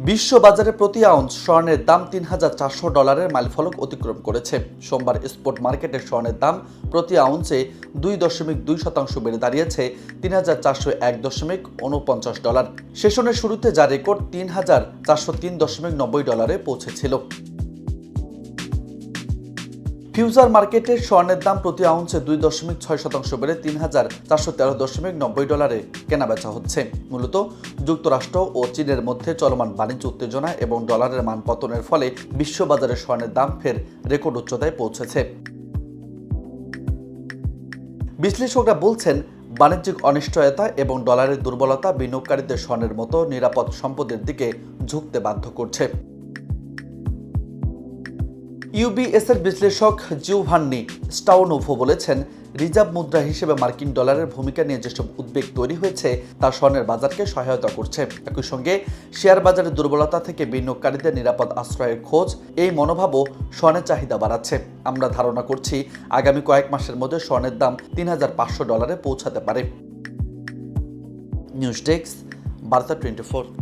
বিশ্ব বাজারে প্রতি আউন্স স্বর্ণের দাম $৩,৪০০ মাইলফলক অতিক্রম করেছে। সোমবার স্পট মার্কেটে স্বর্ণের দাম প্রতি আউন্সে 2.2% বেড়ে দাঁড়িয়েছে $৩,৪০১.৪৯। সেশনের শুরুতে যা রেকর্ড $৩,৪০৩.৯০ পৌঁছেছিল। ফিউচার মার্কেটে স্বর্ণের দাম প্রতি আউন্সে 2.6% বেড়ে $৩,৪১৩.৯০ কেনাবেচা হচ্ছে। মূলত যুক্তরাষ্ট্র ও চীনের মধ্যে চলমান বাণিজ্য উত্তেজনা এবং ডলারের মান পতনের ফলে বিশ্ববাজারে স্বর্ণের দাম ফের রেকর্ড উচ্চতায় পৌঁছেছে। বিশ্লেষকরা বলছেন, বাণিজ্যিক অনিশ্চয়তা এবং ডলারের দুর্বলতা বিনিয়োগকারীদের স্বর্ণের মতো নিরাপদ সম্পদের দিকে ঝুঁকতে বাধ্য করছে। ইউবিএস-এর বিশ্লেষক জিওভান্নি স্টাউনোভো বলেছেন, রিজার্ভ মুদ্রা হিসেবে মার্কিন ডলারের ভূমিকা নিয়ে যেসব উদ্বেগ তৈরি হয়েছে তা স্বর্ণের বাজারকে সহায়তা করছে। একই সঙ্গে শেয়ার বাজারের দুর্বলতা থেকে বিনিয়োগকারীদের নিরাপদ আশ্রয়ের খোঁজ, এই মনোভাবও স্বর্ণের চাহিদা বাড়াচ্ছে। আমরা ধারণা করছি আগামী কয়েক মাসের মধ্যে স্বর্ণের দাম $৩,৫০০ পৌঁছাতে পারে। নিউজ ডেস্ক, বার্তা 24।